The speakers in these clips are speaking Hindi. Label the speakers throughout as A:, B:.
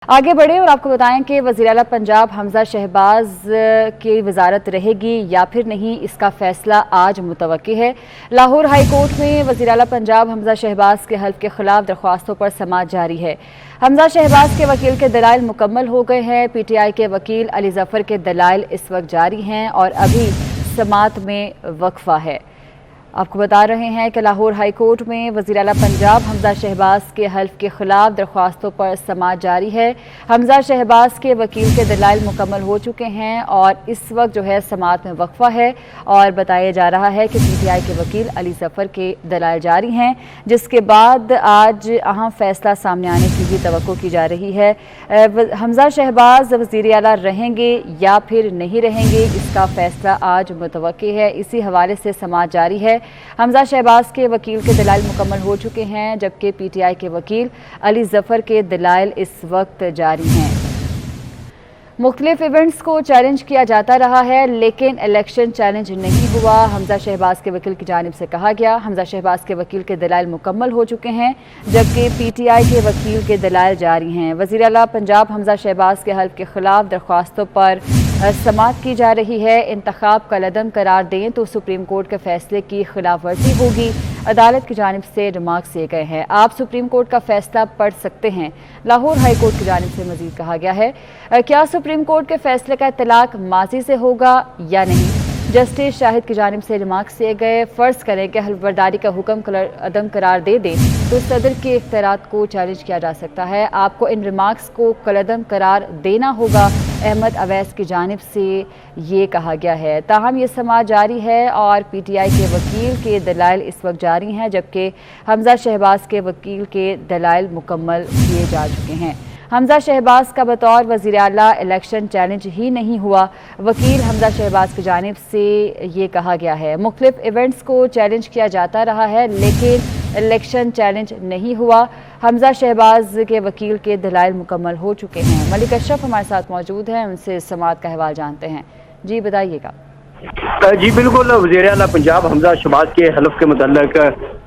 A: आगे बढ़े और आपको बताएं कि वज़ीर-ए-आला पंजाब हमजा शहबाज की वजारत रहेगी या फिर नहीं, इसका फैसला आज मुतवक्की है। लाहौर हाई कोर्ट में वज़ीर-ए-आला पंजाब हमजा शहबाज के हल्फ के खिलाफ दरख्वास्तों पर समाअत जारी है। हमजा शहबाज के वकील के दलाइल मुकम्मल हो गए हैं। PTI के वकील अली जफर के दलाइल इस वक्त जारी हैं और अभी समाअत में वक्फा है। आपको बता रहे हैं कि लाहौर हाई कोर्ट में वज़ीर-ए-आला पंजाब हमजा शहबाज के हल्फ के खिलाफ दरख्वास्तों पर समाअत जारी है। हमजा शहबाज के वकील के दलाइल मुकम्मल हो चुके हैं और इस वक्त जो है समाअत में वक्फा है और बताया जा रहा है कि PTI के वकील अली जफर के दलाइल जारी हैं, जिसके बाद आज अहम फैसला सामने आने की भी तवक्को की जा रही है। हमजा शहबाज वज़ीर-ए-आला रहेंगे या फिर नहीं रहेंगे, इसका फैसला आज मुतवक्की है। इसी हवाले से समाअत जारी है। हमजा शहबाज के वकील के दलाइल मुकम्मल हो चुके हैं, जबकि PTI के वकील अली जफर के दलाइल इस वक्त जारी हैं। मुख्तलिफ इवेंट्स को चैलेंज किया जाता रहा है, लेकिन इलेक्शन चैलेंज नहीं हुआ। हमजा शहबाज के वकील की जानिब से कहा गया, हमजा शहबाज के वकील के दलाइल मुकम्मल हो चुके हैं, जबकि PTI के वकील के दलाइल जारी हैं। वज़ीर-ए-आला पंजाब हमजा शहबाज के हल्फ के खिलाफ दरख्वास्तों पर समाअत की जा रही है। इंतखाब कलअदम करार दें तो सुप्रीम कोर्ट के फैसले की खिलाफ वर्जी होगी। अदालत की जानिब से रिमार्क्स दिए गए हैं। आप सुप्रीम कोर्ट का फैसला पढ़ सकते हैं। लाहौर हाई कोर्ट की जानिब से मजीद कहा गया है, क्या सुप्रीम कोर्ट के फैसले का इत्तलाक माजी से होगा या नहीं। जस्टिस शाहिद की जानिब से रिमार्क्स दिए गए, फ़र्ज़ करें कि हल्फबरदारी का हुक्म अदम करार दे दें तो सदर के इख्तियारात को चैलेंज किया जा सकता है। आपको इन रिमार्क्स को कलअदम करार देना होगा। अहमद अवैस की जानिब से ये कहा गया है। ताहम ये समाअत जारी है और PTI के वकील के दलाइल इस वक्त जारी हैं, जबकि हमजा शहबाज के वकील के दलाइल मुकम्मल किए जा चुके हैं। हमजा शहबाज का बतौर वज़ीर-ए-आला इलेक्शन चैलेंज ही नहीं हुआ। वकील हमजा शहबाज की जानिब से ये कहा गया है, मुख्तलिफ इवेंट्स को चैलेंज किया जाता रहा है, लेकिन इलेक्शन चैलेंज नहीं हुआ। हमजा शहबाज के वकील के दलाइल मुकम्मल हो चुके हैं। मलिक अशरफ हमारे साथ मौजूद हैं, उनसे समाअत का अहवाल जानते हैं। जी बताइएगा।
B: जी बिल्कुल, वज़ीर-ए-आला पंजाब हमजा शहबाज के हल्फ के मुतल्लिक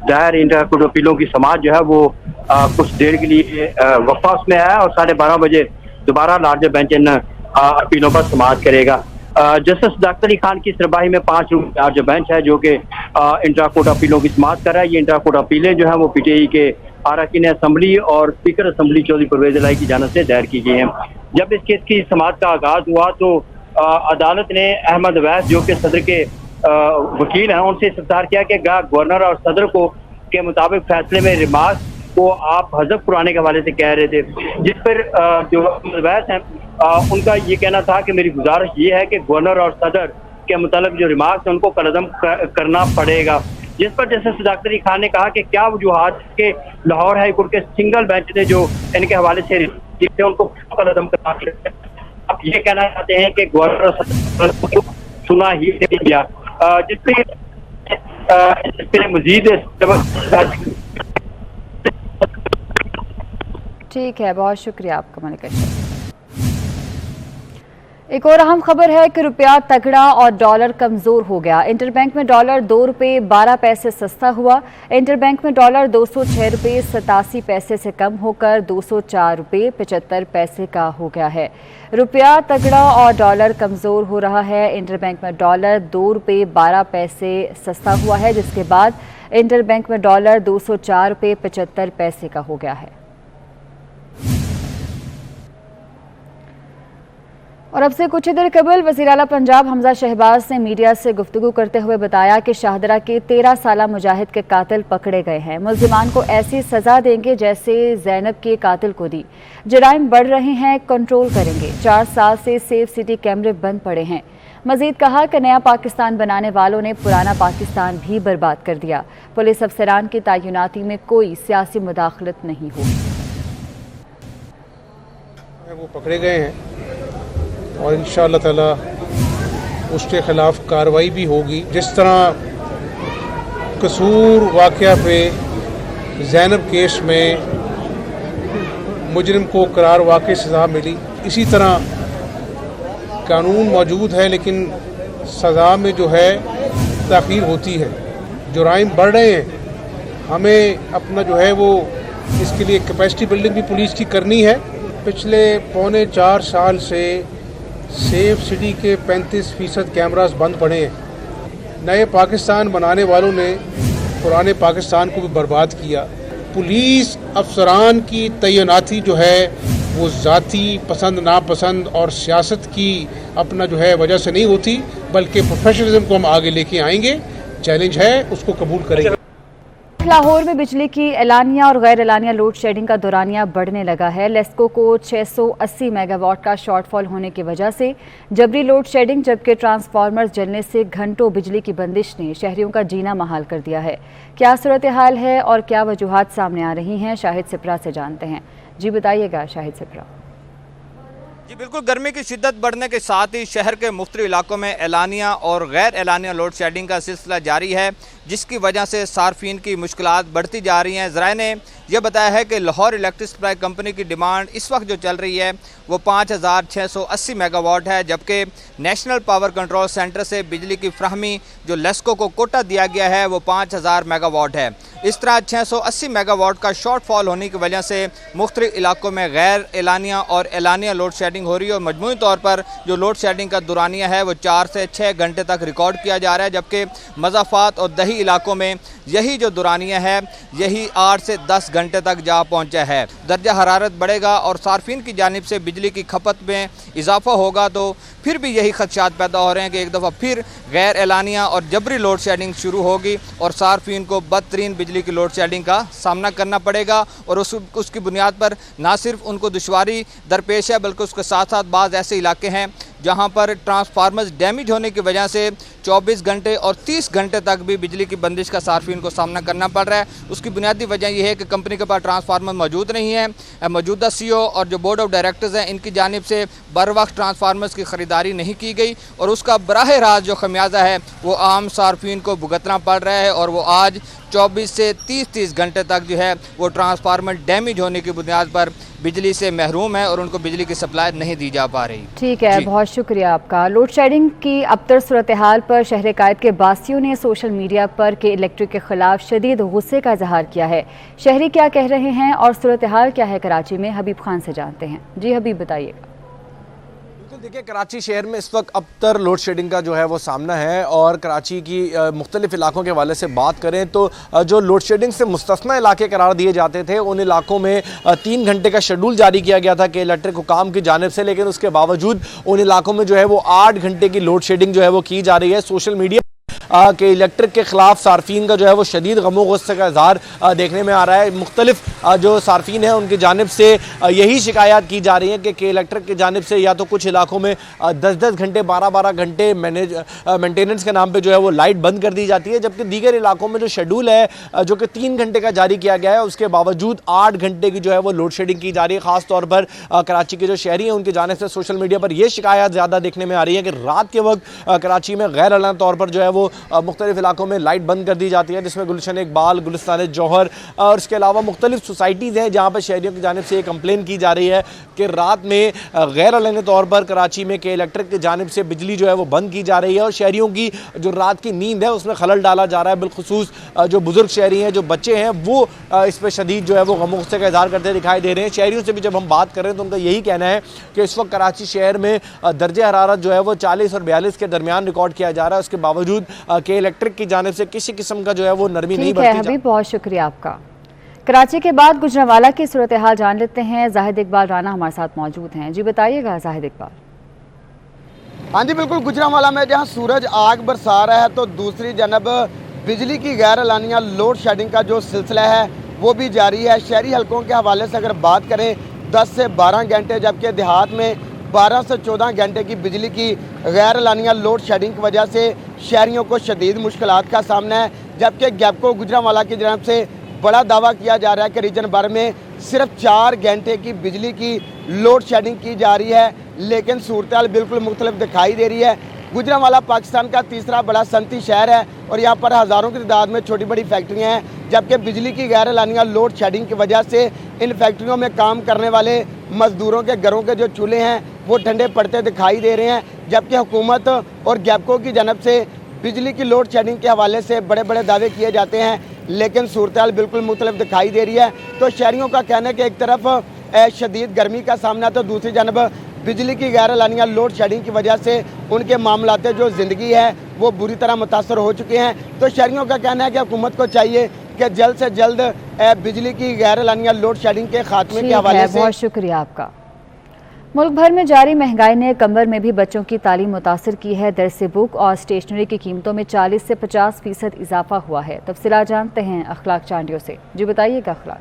B: दायर इंटर कोर्ट अपीलों की समाअत जो है वो कुछ देर के लिए वक्फा उसमें है और 12:30 बजे दोबारा लार्जर बेंच इन अपीलों पर समाअत करेगा। जस्टिस डॉक्टर अली खान की सरबराही में 5 रुकनी लार्जर बेंच है जो कि इंटर कोर्ट अपीलों की समाअत कर रहा है। ये इंटर कोर्ट अपीलें जो है वो PTI के अरकान असम्बली और स्पीकर असम्बली चौधरी परवेज इलाही की जानिब से दायर की गई हैं। जब इस केस की समाअत का आगाज हुआ तो अदालत ने अहमद अवैस जो कि सदर के वकील हैं उनसे इस्तफसार किया कि गवर्नर और सदर को के मुताबिक फैसले में रिमार्क्स को आप हज़फ कराने के हवाले से कह रहे थे, जिस पर जो अवैस हैं उनका ये कहना था कि मेरी गुजारिश ये है कि गवर्नर और सदर के मुताबिक जो रिमार्क्स हैं उनको कलअदम करना पड़ेगा। जिस पर जस्टिस डॉक्टर अली खान ने कहा कि क्या वजूहात के लाहौर हाई कोर्ट के सिंगल बेंच ने जो इनके हवाले से उनको कलअदम करना पड़ेगा। आप ये कहना चाहते हैं कि गवर्नर और सदर सुना ही नहीं गया, जिसपे मजीद
A: ठीक है, बहुत शुक्रिया आपका मलिक अशरफ। एक और अहम खबर है कि रुपया तगड़ा और डॉलर कमजोर हो गया। इंटरबैंक में डॉलर 2 रुपये 12 पैसे सस्ता हुआ। इंटरबैंक में डॉलर 206 रुपये 87 पैसे से कम होकर 204 रुपये 75 पैसे का हो गया है। रुपया तगड़ा और डॉलर कमजोर हो रहा है। इंटरबैंक में डॉलर 2 रुपये 12 पैसे सस्ता हुआ है, जिसके बाद इंटरबैंक में डॉलर 204 रुपये 75 पैसे का हो गया है। और अब से कुछ ही देर कबल वज़ीर-ए-आला पंजाब हमजा शहबाज ने मीडिया से गुफ्तगू करते हुए बताया कि शाहदरा के 13 साला मुजाहिद के कातिल पकड़े गए हैं। मुल्जिमान को ऐसी सजा देंगे जैसे ज़ैनब के कातिल को दी। जराइम बढ़ रहे हैं, कंट्रोल करेंगे। 4 साल से सेफ सिटी कैमरे बंद पड़े हैं। मजीद कहा कि नया पाकिस्तान बनाने वालों ने पुराना पाकिस्तान भी बर्बाद कर दिया। पुलिस अफसरान की तैनाती में कोई सियासी मुदाखलत नहीं होगी।
C: वो पकड़े गए हैं और इंशाअल्लाह ताला उसके ख़िलाफ़ कार्रवाई भी होगी। जिस तरह कसूर वाक़या पे ज़ैनब केस में मुजरिम को करार वाक़ई सज़ा मिली, इसी तरह कानून मौजूद है लेकिन सज़ा में जो है ताख़ीर होती है। जुराइम बढ़ रहे हैं, हमें अपना जो है वो इसके लिए कैपेसिटी बिल्डिंग भी पुलिस की करनी है पिछले पौने 4 साल से सेफ सिटी के 35% कैमरास बंद पड़े हैं। नए पाकिस्तान बनाने वालों ने पुराने पाकिस्तान को भी बर्बाद किया। पुलिस अफसरान की तैनाती जो है वो ज़ाती पसंद नापसंद और सियासत की अपना जो है वजह से नहीं होती, बल्कि प्रोफेशनलिज्म को हम आगे लेके आएंगे। चैलेंज है, उसको कबूल करेंगे।
A: लाहौर में बिजली की एलानिया और गैर एलानिया लोड शेडिंग का दौरानिया बढ़ने लगा है। लेस्को को 680 मेगावाट का शॉर्टफॉल होने की वजह से जबरी लोड शेडिंग, जबकि ट्रांसफार्मर्स जलने से घंटों बिजली की बंदिश ने शहरियों का जीना महाल कर दिया है। क्या सूरत हाल है और क्या वजूहात सामने आ रही हैं, शाहिद सिप्रा से जानते हैं। जी बताइएगा शाहिद सिप्रा।
D: जी बिल्कुल, गर्मी की शिद्दत बढ़ने के साथ ही शहर के मुख्तलिफ इलाकों में एलानिया और गैर एलानिया लोड शेडिंग का सिलसिला जारी है, जिसकी वजह से सार्फिन की मुश्किलात बढ़ती जा रही हैं। ज़राए ने यह बताया है कि लाहौर इलेक्ट्रिक सप्लाई कंपनी की डिमांड इस वक्त जो चल रही है वो 5680 मेगावाट है, जबकि नेशनल पावर कंट्रोल सेंटर से बिजली की फ्राहमी जो लेस्को को कोटा दिया गया है वो 5000 मेगावाट है। इस तरह 680 मेगावाट का शॉर्टफॉल होने की वजह से मुख्तलिफ इलाकों में गैर एलानिया और एलानिया लोड शेडिंग हो रही है और मजमूई तौर पर जो लोड शेडिंग का दुरानिया है वो 4 से 6 घंटे तक रिकॉर्ड किया जा रहा है, जबकि मज़ाफ़ात और दही इलाकों में यही जो दुरानिया है यही 8 से 10 घंटे तक जा पहुंचा है। दर्जा हरारत बढ़ेगा और सार्फिन की जानिब से बिजली की खपत में इजाफा होगा तो फिर भी यही खदशात पैदा हो रहे हैं कि एक दफ़ा फिर गैर एलानिया और जबरी लोड शेडिंग शुरू होगी और सार्फिन को बदतरीन बिजली की लोड शेडिंग का सामना करना पड़ेगा और उसकी बुनियाद पर ना सिर्फ उनको दुश्वारी दरपेश है, बल्कि उसके साथ साथ बाज़ ऐसे इलाके हैं जहां पर ट्रांसफार्मर्स डैमेज होने की वजह से 24 घंटे और 30 घंटे तक भी बिजली की बंदिश का सार्फिन को सामना करना पड़ रहा है। उसकी बुनियादी वजह यह है कि कंपनी के पास ट्रांसफार्मर मौजूद नहीं है। मौजूदा CEO और जो बोर्ड ऑफ डायरेक्टर्स हैं इनकी जानिब से बर वक्त ट्रांसफार्मर्स की ख़रीदारी नहीं की गई और उसका बराह रास्त जो खमियाजा है वो आम सार्फिन को भुगतना पड़ रहा है और वो आज 24 से 30 घंटे तक जो है वो ट्रांसफार्मर डैमेज होने की बुनियाद पर बिजली से महरूम है और उनको बिजली की सप्लाई नहीं दी जा पा रही।
A: ठीक है, बहुत शुक्रिया आपका। लोड शेडिंग की अबतर सूरत हाल पर शहर कायद के बासियों ने सोशल मीडिया पर के इलेक्ट्रिक के खिलाफ शदीद गुस्से का इजहार किया है। शहरी क्या कह रहे हैं और सूरत हाल क्या है कराची में, हबीब खान से जानते हैं। जी हबीब बताइएगा।
E: देखिए, कराची शहर में इस वक्त अबतर लोड शेडिंग का जो है वो सामना है और कराची की मुख्तलिफ इलाकों के हवाले से बात करें तो जो लोड शेडिंग से मुस्तस्ना इलाके करार दिए जाते थे उन इलाकों में 3 घंटे का शेड्यूल जारी किया गया था कि इलेक्ट्रिक हुकाम की जानिब से, लेकिन उसके बावजूद उन इलाकों में जो है वो 8 घंटे की लोड शेडिंग जो है वो की जा रही है। सोशल मीडिया के इलेक्ट्रिक के खिलाफ सार्फिन का जो है वो शदीद गमो गुस्से का इजहार देखने में आ रहा है। मुख्तलिफ जो सार्फिन है उनकी जानिब से यही शिकायत की जा रही है कि इलेक्ट्रिक की जानिब से या तो कुछ इलाकों में 10-10 घंटे 12-12 घंटे मेंटेनेंस के नाम पे जो है वो लाइट बंद कर दी जाती है, जबकि दीगर इलाकों में जो शेड्यूल है जो कि 3 घंटे का जारी किया गया है उसके बावजूद 8 घंटे की जो है वो लोड शेडिंग की जा रही है। ख़ास तौर पर कराची के जो शहरी हैं उनकी जानिब से सोशल मीडिया पर यह शिकायत ज़्यादा देखने में आ रही है कि रात के वक्त कराची में गैर एलानी तौर पर जो है वो मुख्तलिफ इलाकों में लाइट बंद कर दी जाती है, जिसमें गुलशन इकबाल, गुलिस्तान जौहर और इसके अलावा मुख्तलिफ सोसाइटीज़ हैं जहाँ पर शहरियों की जानिब से ये कंप्लेन की जा रही है कि रात में गैर एलानी तौर पर कराची में के इलेक्ट्रिक की जानिब से बिजली जो है वो बंद की जा रही है और शहरियों की जो रात की नींद है उसमें खलल डाला जा रहा है। बिलखुसूस जो बुजुर्ग शहरी हैं, जो बच्चे हैं, वो इस पर शदीद जो है वो गम गुस्से का इजहार करते दिखाई दे रहे हैं। शहरियों से भी जब हम बात कर रहे हैं तो उनका यही कहना है कि इस वक्त कराची शहर में दर्जे हरारत जो है वो 40 और 42 के दरमियान रिकॉर्ड किया जा रहा है। उसके बावजूद के इलेक्ट्रिक की जानिब से किसी किस्म का जो है वो नरमी नहीं बढ़ती।
A: हबीब, बहुत शुक्रिया आपका। कराची के बाद गुजरांवाला की सूरत हाल जान लेते हैं। जाहिद इकबाल राना हमारे साथ मौजूद हैं। जी बताइएगा जाहिद इकबाल।
F: हाँ जी बिल्कुल, गुजरांवाला में जहाँ सूरज आग बरसा रहा है तो दूसरी जानब बिजली की गैर एलानिया लोड शेडिंग का जो सिलसिला है वो भी जारी है। शहरी हलकों के हवाले से अगर बात करें 10 से 12 घंटे, जबकि देहात में 12 से 14 घंटे की बिजली की गैर एलानिया लोड शेडिंग की वजह से शहरियों को शदीद मुश्किलात का सामना है। जबकि गैपको गुजरांवाला की जानब से बड़ा दावा किया जा रहा है कि रीजन भर में सिर्फ 4 घंटे की बिजली की लोड शेडिंग की जा रही है, लेकिन सूरत हाल बिल्कुल मुख्तलिफ दिखाई दे रही है। गुजरांवाला पाकिस्तान का तीसरा बड़ा सनती शहर है और यहाँ पर हज़ारों की तादाद में छोटी बड़ी फैक्ट्रियाँ हैं, जबकि बिजली की गैर एलानिया लोड शेडिंग की वजह से इन फैक्ट्रियों में काम करने वाले मजदूरों के घरों के जो चूल्हे हैं वो ठंडे पड़ते दिखाई दे रहे हैं। जबकि हुकूमत और गैपको की जानब से बिजली की लोड शेडिंग के हवाले से बड़े बड़े दावे किए जाते हैं, लेकिन सूरत हाल बिल्कुल मुख्तलिफ दिखाई दे रही है। तो शहरियों का कहना है कि एक तरफ शदीद गर्मी का सामना, तो दूसरी जानब बिजली की गैर एलानिया लोड शेडिंग की वजह से उनके मामलात जो ज़िंदगी है वो बुरी तरह मुतासर हो चुके हैं। तो शहरियों का कहना है कि हुकूमत को चाहिए कि जल्द से जल्द बिजली की गैर एलानिया लोड शेडिंग के खात्मे के हवाले से।
A: बहुत शुक्रिया आपका। मुल्क भर में जारी महंगाई ने कमर में भी बच्चों की तालीम मुतासर की है। दरस बुक और स्टेशनरी की कीमतों में 40 से 50% इजाफा हुआ है। तफसीलात जानते हैं अखलाक चांडियों से। जी बताइएगा अखलाक।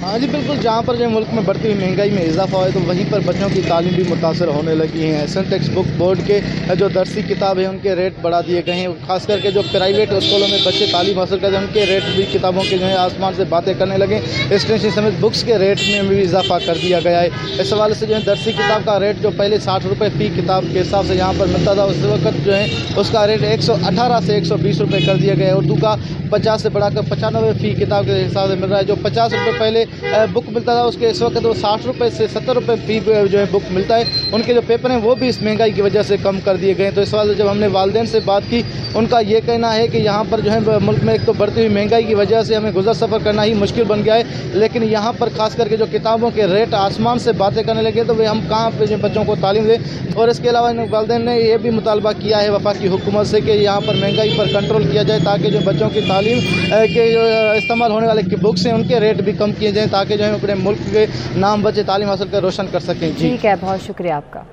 G: हाँ जी बिल्कुल, जहाँ पर जो मुल्क में बढ़ती हुई महंगाई में इजाफा है तो वहीं पर बच्चों की तालीम भी मुतासर होने लगी है। एहसन टेक्स्ट बुक बोर्ड के जो दरसी किताब है उनके रेट बढ़ा दिए गए हैं। खास करके जो प्राइवेट स्कूलों में बच्चे तालीम हासिल करते हैं उनके रेट भी किताबों के जो है आसमान से बातें करने लगे। स्टेशनरी समेत बुक्स के रेट में भी इजाफा कर दिया गया है। इस हवाले से जो है दरसी किताब का रेट जो पहले 60 रुपये फ़ी किताब के हिसाब से यहाँ पर मिलता था, उस वक्त जो है उसका रेट 118 से 120 रुपये कर दिया गया है। उर्दू का 50 से बढ़ाकर 95 फ़ी किताब के हिसाब से मिल रहा है। जो 50 रुपये पहले बुक मिलता था उसके इस वक्त वो 60 रुपये से 70 रुपये फ़ी जो है बुक मिलता है। उनके जो पेपर हैं वो भी इस महंगाई की वजह से कम कर दिए गए। तो इस वाले जब हमने वालिदैन से बात की, उनका ये कहना है कि यहाँ पर जो है मुल्क में एक तो बढ़ती हुई महंगाई की वजह से हमें गुजर सफ़र करना ही मुश्किल बन गया है, लेकिन यहाँ पर खास करके जो किताबों के रेट आसमान से बातें करने लगे तो वे हम कहाँ पर जो बच्चों को तालीम दें। और इसके अलावा वालिदैन ने यह भी मुतालबा किया है वफाकी हुकूमत से कि यहाँ पर महंगाई पर कंट्रोल किया जाए ताकि जो बच्चों की तालीम के जो इस्तेमाल होने वाले बुक्स हैं उनके रेट भी कम किए जाएँ ताकि जो है अपने मुल्क के नाम बच्चे तालीम हासिल कर रोशन कर सकें।
A: ठीक है, बहुत शुक्रिया आपका।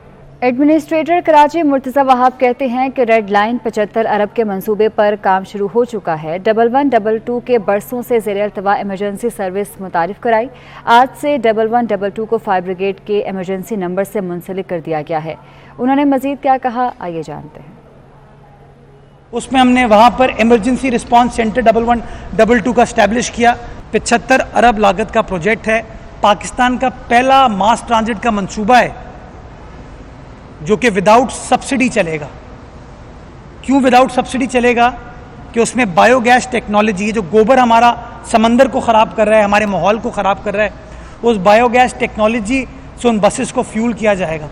A: एडमिनिस्ट्रेटर कराची मुर्तज़ा वहाब कहते हैं कि रेड लाइन 75 अरब के मंसूबे पर काम शुरू हो चुका है। 1122 के बरसों से ज़ेर अल्तवा इमरजेंसी सर्विस मुतारिफ कराई। आज से 1122 को फायर ब्रिगेड के इमरजेंसी नंबर से मुंसलिक कर दिया गया है। उन्होंने मजीद क्या कहा, आइए जानते हैं।
H: उसमें हमने वहाँ पर इमरजेंसी रिस्पांस सेंटर 1122 का इस्टेब्लिश किया। 75 अरब लागत का प्रोजेक्ट है। पाकिस्तान का पहला मास ट्रांजिट का मंसूबा है जो कि विदाउट सब्सिडी चलेगा। क्यों विदाउट सब्सिडी चलेगा? कि उसमें बायोगैस टेक्नोलॉजी, जो गोबर हमारा समंदर को ख़राब कर रहा है, हमारे माहौल को ख़राब कर रहा है, उस बायोगैस टेक्नोलॉजी से उन बसेस को फ्यूल किया जाएगा।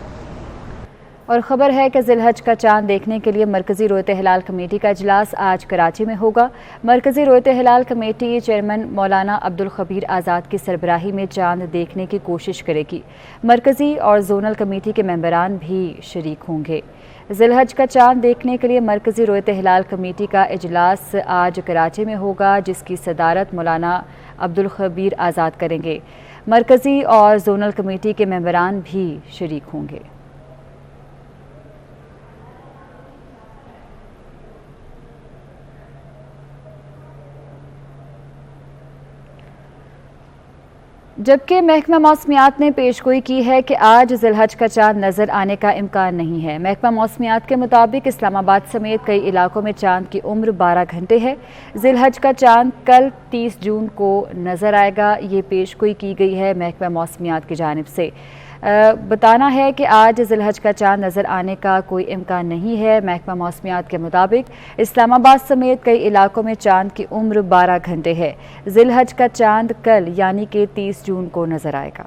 A: और ख़बर है कि ज़िलहज का चांद देखने के लिए मरकज़ी रोयत हिलाल कमेटी का इजलास आज कराची में होगा। मरकज़ी रोयत हिलाल कमेटी चेयरमैन मौलाना अब्दुल खबीर आज़ाद की सरबराही में चांद देखने की कोशिश करेगी। मरकज़ी और जोनल कमेटी के मेंबरान भी शरीक होंगे। ज़िलहज का चांद देखने के लिए मरकज़ी रोयत हिलाल कमेटी का इजलास आज कराची में होगा, जिसकी सदारत मौलाना अब्दुल खबीर आज़ाद करेंगे। मरकज़ी और जोनल कमेटी के मेंबरान भी शरीक होंगे। जबकि महकमा मौसमियात ने पेशगोई की है कि आज ज़िलहज का चांद नज़र आने का इम्कान नहीं है। महकमा मौसमियात के मुताबिक इस्लामाबाद समेत कई इलाकों में चांद की उम्र 12 घंटे है। ज़िलहज का चांद कल 30 जून को नज़र आएगा, ये पेशगोई की गई है महकमा मौसमियात की जानिब से। बताना है कि आज ज़िलहज का चांद नज़र आने का कोई इम्कान नहीं है। महकमा मौसमियात के मुताबिक इस्लामाबाद समेत कई इलाकों में चांद की उम्र 12 घंटे है। ज़िलहज का चांद कल यानी कि 30 जून को नज़र आएगा।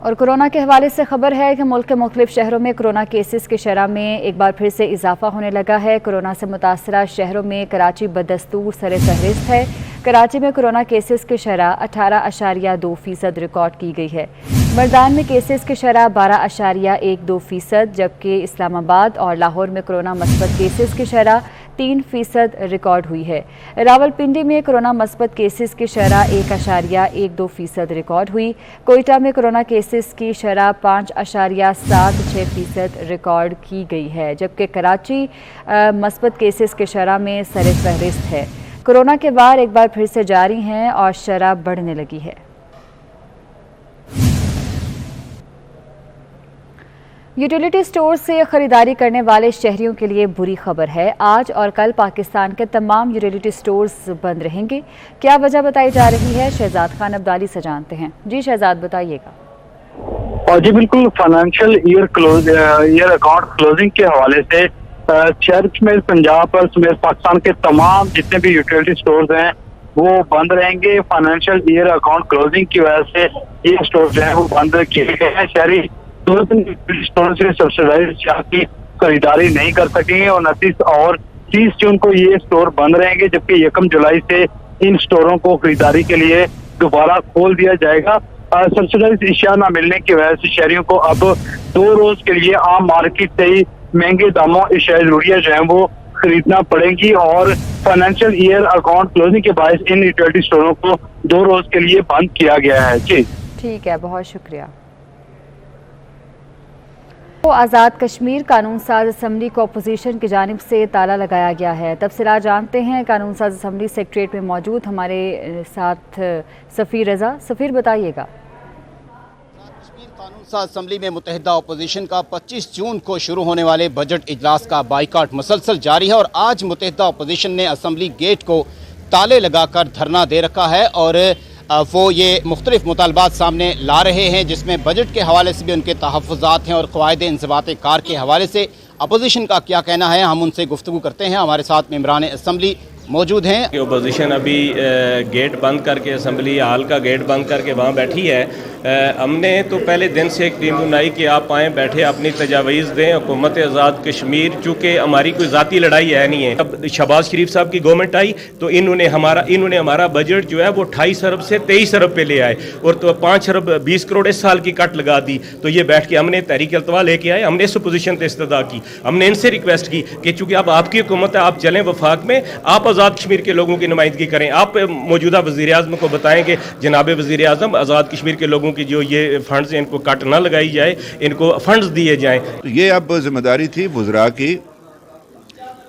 A: और कोरोना के हवाले से खबर है कि मुल्क के मुख्तलिफ शहरों में कोरोना केसेस की शरह में एक बार फिर से इजाफा होने लगा है। कोरोना से मुतासरा शहरों में कराची बदस्तूर सरे फहरिस्त है। कराची में कोरोना केसेस की शरह 18.2% रिकॉर्ड की गई है। मर्दान में केसेस की शरह 12.12%, जबकि इस्लामाबाद और लाहौर में कोरोना मस्बत केसेस की शरह 3% रिकॉर्ड हुई है। रावलपिंडी में कोरोना मस्बत केसेस की शरह 1.12% रिकॉर्ड हुई। कोयटा में कोरोना केसेस की शरह 5.76% रिकॉर्ड की गई है, जबकि कराची मस्बत केसेस की शरह में सरे फहरिस्त है। कोरोना के वार एक बार फिर से जारी हैं और शरह बढ़ने लगी है। यूटिलिटी स्टोर से खरीदारी करने वाले शहरियों के लिए बुरी खबर है। आज और कल पाकिस्तान के तमाम यूटिलिटी स्टोर्स बंद रहेंगे। क्या वजह बताई जा रही है, शहजाद खान अब्दाली से जानते हैं। जी शहजाद, बताइएगा।
B: और जी बिल्कुल, फाइनेंशियल ईयर अकाउंट क्लोजिंग के हवाले से शहर में पंजाब समेत पाकिस्तान के तमाम जितने भी यूटिलिटी स्टोर्स हैं वो बंद रहेंगे। फाइनेंशियल ईयर अकाउंट क्लोजिंग की वजह से ये स्टोर जो है वो बंद किए गए हैं। शहरी स्टोर से सब्सिडाइज्ड चाय की खरीदारी नहीं कर सकेंगे और नतीज और
I: 30 जून को ये स्टोर बंद रहेंगे, जबकि 1 जुलाई से इन स्टोरों को खरीदारी के लिए दोबारा खोल दिया जाएगा। सब्सिडाइज इशिया न मिलने की वजह से शहरियों को अब 2 रोज के लिए आम मार्केट से ही महंगे दामों एशिया जरूरिया जो है वो खरीदना पड़ेगी और फाइनेंशियल ईयर अकाउंट क्लोजिंग के बायस इन यूटिलिटी स्टोरों को 2 रोज के लिए बंद किया गया है। जी
A: ठीक है, बहुत शुक्रिया। तो आज़ाद कश्मीर कानून साज असम्बली को अपोजिशन की जानिब से ताला लगाया गया है। तफसीलात जानते हैं कानून साज असम्बली सेक्रेटरीट में मौजूद हमारे साथ सफ़ीर रज़ा। सफ़ीर बताइएगा।
J: कानून साज असम्बली में मुत्तहिदा अपोजिशन का 25 जून को शुरू होने वाले बजट इजलास का बाइकाट मुसलसल जारी है और आज मुत्तहिदा अपोजिशन ने असम्बली गेट को ताले लगाकर धरना दे रखा है और वो ये मुख्तलिफ मुतालबात सामने ला रहे हैं, जिसमें बजट के हवाले से भी उनके तहफ़्फ़ुज़ात हैं और क़वाइद इंज़िबात कार के हवाले से अपोजिशन का क्या कहना है, हम उनसे गुफ्तगू करते हैं। हमारे साथ मेंबरान असम्बली मौजूद हैं।
K: अपोजिशन अभी गेट बंद करके, असम्बली हाल का गेट बंद करके वहाँ बैठी है। हमने तो पहले दिन से एक टीम बनाई कि आप आएँ, बैठे, अपनी तजावीज़ दें। हुकूमत आज़ाद कश्मीर, चूँकि हमारी कोई ज़ाती लड़ाई है नहीं है। अब शहबाज शरीफ साहब की गवर्नमेंट आई तो इन्होंने हमारा बजट जो है वो 28 अरब से 23 अरब पे ले आए और तो 5 अरब 20 करोड़ इस साल की कट लगा दी। तो ये बैठ के हमने तहरीक अल्तवा लेके आए, हमने इस पोजीशन पर इस्तदा की, हमने इनसे रिक्वेस्ट की कि चूँकि अब आपकी हुकूमत है, आप चलें वफाक में, आप आज़ाद कश्मीर के लोगों की नुमाइंदगी करें। आप मौजूदा वज़ीर आज़म को बताएं कि जनाब वज़ीर आज़म, आज़ाद कश्मीर के लोगों की जो ये फंड्स हैं इनको कट ना लगाई जाए, इनको फंड्स दिए जाएं।
L: तो ये अब जिम्मेदारी थी वज़रा की,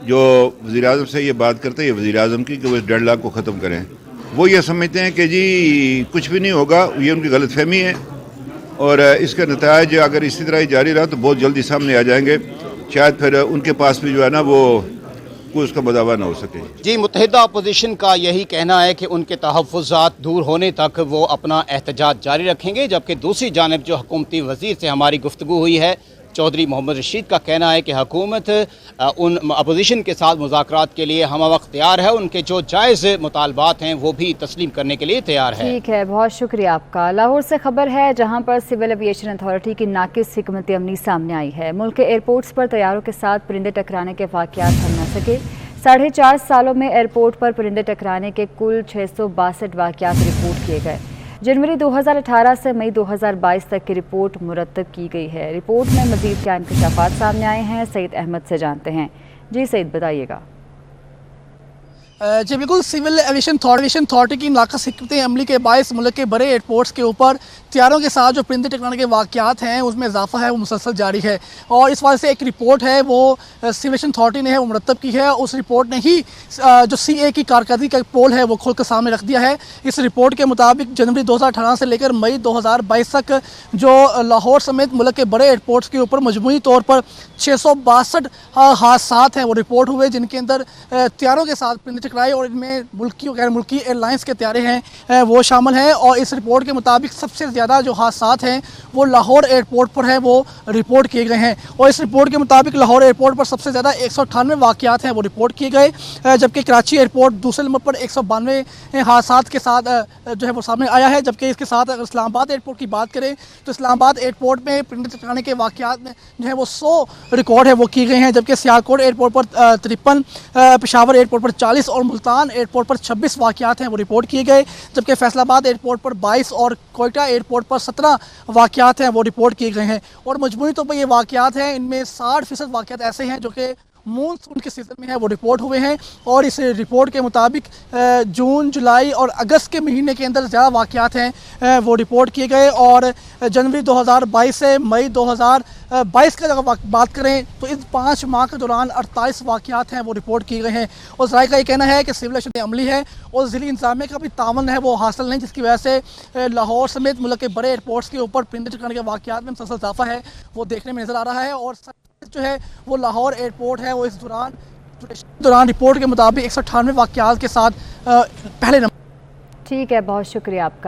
L: जो वज़ीर आज़म से ये बात करते हैं वज़ीर आज़म की कि वो इस डेडलॉक को ख़त्म करें। वो ये समझते हैं कि जी कुछ भी नहीं होगा, ये उनकी गलतफहमी है और इसका नतीजा अगर इसी तरह ही जारी रहा तो बहुत जल्दी सामने आ जाएंगे। शायद फिर उनके पास भी जो है ना वो कोई उसका बदावा ना हो सके।
J: जी, मुत्तहिदा अपोजिशन का यही कहना है कि उनके तहफ़्फ़ुज़ात दूर होने तक वो अपना एहतजाज जारी रखेंगे, जबकि दूसरी जानिब जो हुकूमती वज़ीर से हमारी गुफ्तगू हुई है चौधरी मोहम्मद रशीद का कहना है कि हुकूमत उन अपोजिशन के साथ मुज़ाकरात के लिए हम वक्त तैयार है, उनके जो जायज़ मुतालबात हैं वो भी तस्लीम करने के लिए तैयार है।
A: ठीक है, बहुत शुक्रिया आपका। लाहौर से खबर है जहां पर सिविल एविएशन अथॉरिटी की नाकिस हिकमत अमली सामने आई है। मुल्क के एयरपोर्ट्स पर तैयारों के साथ परिंदे टकराने के वाक़यात थम न सके। 4.5 सालों में एयरपोर्ट पर परिंदे टकराने के कुल 662 वाक़यात रिपोर्ट किए गए। जनवरी 2018 से मई 2022 तक की रिपोर्ट मुरतब की गई है। रिपोर्ट में मज़ीद क्या इंकशाफात सामने आए हैं, सईद अहमद से जानते हैं। जी सईद, बताइएगा।
M: जी बिल्कुल, सिविल एविएशन अथॉरिटी की नाक़िस हिकमत अमली के बायस मुल्क के बड़े एयरपोर्ट्स के ऊपर तैयारों के साथ जो परिंदे टकराने के वाक़यात हैं उसमें इजाफा है वो मुसलसल जारी है और इस वजह से एक रिपोर्ट है वो सिविल एविएशन अथॉरिटी ने वो मुरतब की है। उस रिपोर्ट ने ही जो CA की कारकर्दगी का पोल है वो खोल कर सामने रख दिया है। इस रिपोर्ट के मुताबिक जनवरी 2018 से लेकर मई 2022 तक जो लाहौर समेत मुल्क के बड़े एयरपोर्ट्स के ऊपर मजमूई तौर पर 662 हादसात हैं वो रिपोर्ट हुए, जिनके अंदर तैयारों के साथ परिंदे टकराए और इनमें मुल्की और गैर मुल्की एयरलाइंस के तैयारे हैं वो शामिल हैं। और इस रिपोर्ट के मुताबिक सबसे ज़्यादा जो हादसात हैं वो लाहौर एयरपोर्ट पर हैं वो रिपोर्ट किए गए हैं और इस रिपोर्ट के मुताबिक लाहौर एयरपोर्ट पर सबसे ज़्यादा 198 वाक़यात हैं वो रिपोर्ट किए गए, जबकि कराची एयरपोर्ट दूसरे नंबर पर 192 हादसात के साथ जो है वो सामने आया है। जबकि इसके साथ अगर इस्लामाबाद एयरपोर्ट की बात करें तो इस्लामाबाद एयरपोर्ट में परिंदे टकराने के वाक़यात में जो है वो 100 रिकॉर्ड है वो किए गए हैं, जबकि सियालकोट एयरपोर्ट पर 53, पेशावर एयरपोर्ट पर 40 और मुल्तान एयरपोर्ट पर 26 वाक़यात हैं वो रिपोर्ट किए गए, जबकि फैसलाबाद एयरपोर्ट पर 22 और कोयटा एयरपोर्ट पर 17 वाक़यात हैं वो रिपोर्ट किए गए हैं। और मजमूई तौर पर ये वाक़यात हैं, इनमें 60% वाक़यात ऐसे हैं जो कि मानसून के सीज़न में है वो रिपोर्ट हुए हैं और इस रिपोर्ट के मुताबिक जून, जुलाई और अगस्त के महीने के अंदर ज़्यादा वाक़यात हैं वो रिपोर्ट किए गए और जनवरी 2022 से मई 2022 का अगर बात करें तो इस 5 माह के दौरान 48 वाक़यात हैं वो रिपोर्ट किए गए हैं। और ज़राए का ये कहना है कि सिविल एविएशन अमली है और ज़िली इंतज़ामिया का भी तावन है वो हासिल नहीं, जिसकी वजह से लाहौर समेत मुल्क के बड़े एयरपोर्ट्स के ऊपर परिंदे टकराने के वाक़यात में मुसलसल इजाफा है वो देखने में नज़र आ रहा है। और जो है वो लाहौर एयरपोर्ट है वो इस दौरान रिपोर्ट के मुताबिक 198 वाक़यात के साथ पहले नंबर।
A: ठीक है, बहुत शुक्रिया आपका।